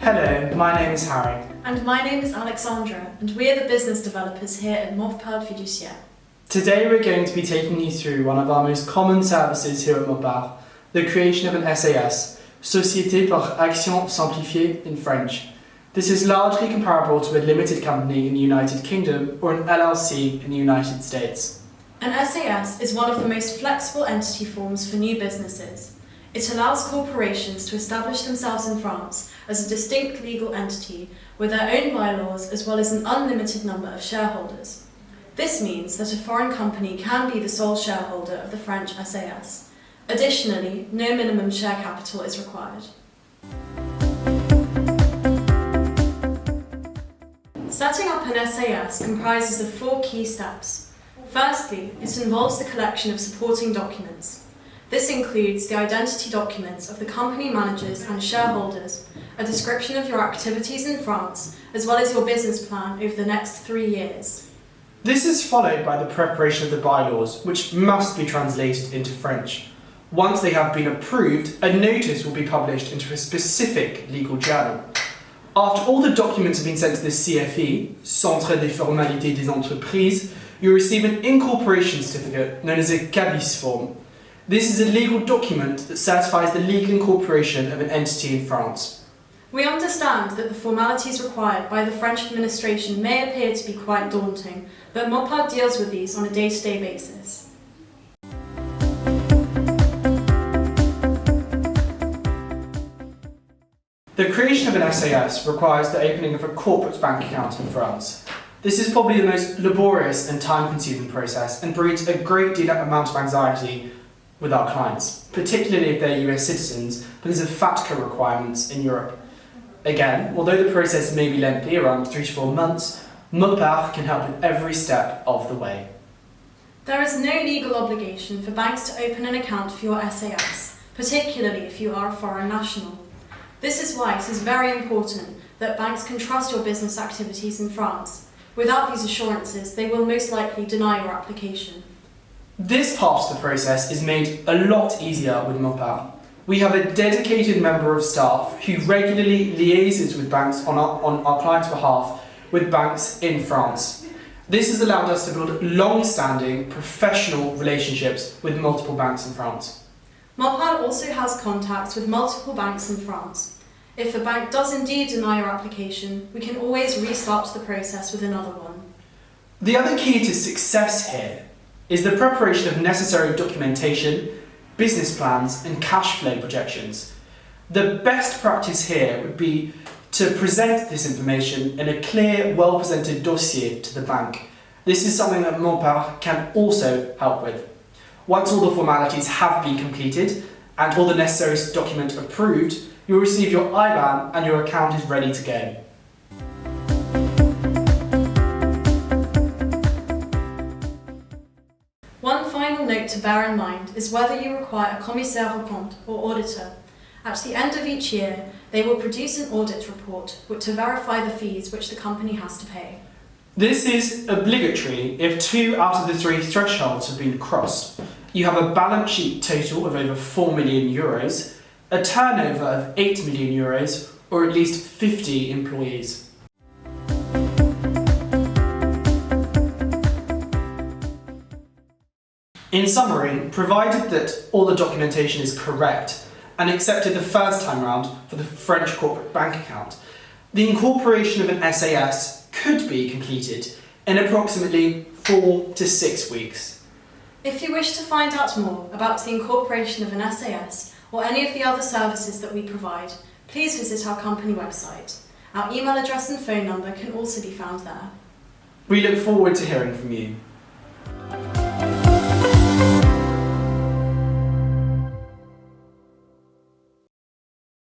Hello, my name is Harry. And my name is Alexandra, and we are the business developers here at Morpard Fiduciaire. Today we're going to be taking you through one of our most common services here at Morpard, the creation of an SAS, Société par Action Simplifiée in French. This is largely comparable to a limited company in the United Kingdom or an LLC in the United States. An SAS is one of the most flexible entity forms for new businesses. It allows corporations to establish themselves in France as a distinct legal entity with their own bylaws as well as an unlimited number of shareholders. This means that a foreign company can be the sole shareholder of the French SAS. Additionally, no minimum share capital is required. Setting up an SAS comprises of 4 key steps. Firstly, it involves the collection of supporting documents. This includes the identity documents of the company managers and shareholders, a description of your activities in France, as well as your business plan over the next 3 years. This is followed by the preparation of the bylaws, which must be translated into French. Once they have been approved, a notice will be published into a specific legal journal. After all the documents have been sent to the CFE, Centre des Formalités des Entreprises, you receive an incorporation certificate known as a cabis form. This is a legal document that certifies the legal incorporation of an entity in France. We understand that the formalities required by the French administration may appear to be quite daunting, but Morpard deals with these on a day-to-day basis. The creation of an SAS requires the opening of a corporate bank account in France. This is probably the most laborious and time-consuming process and breeds a great deal of amount of anxiety with our clients, particularly if they're US citizens, because of FATCA requirements in Europe. Again, although the process may be lengthy, around 3 to 4 months, Morpard can help with every step of the way. There is no legal obligation for banks to open an account for your SAS, particularly if you are a foreign national. This is why it is very important that banks can trust your business activities in France. Without these assurances, they will most likely deny your application. This part of the process is made a lot easier with Morpard. We have a dedicated member of staff who regularly liaises with banks on our clients' behalf with banks in France. This has allowed us to build long-standing professional relationships with multiple banks in France. Morpard also has contacts with multiple banks in France. If a bank does indeed deny your application, we can always restart the process with another one. The other key to success here is the preparation of necessary documentation, business plans and cash flow projections. The best practice here would be to present this information in a clear, well-presented dossier to the bank. This is something that Morpard can also help with. Once all the formalities have been completed and all the necessary documents approved, you'll receive your IBAN and your account is ready to go. One final note to bear in mind is whether you require a commissaire aux comptes or auditor. At the end of each year, they will produce an audit report to verify the fees which the company has to pay. This is obligatory if 2 out of the 3 thresholds have been crossed. You have a balance sheet total of over 4 million euros, a turnover of 8 million euros, or at least 50 employees. In summary, provided that all the documentation is correct and accepted the first time round for the French corporate bank account, the incorporation of an SAS could be completed in approximately 4 to 6 weeks. If you wish to find out more about the incorporation of an SAS or any of the other services that we provide, please visit our company website. Our email address and phone number can also be found there. We look forward to hearing from you.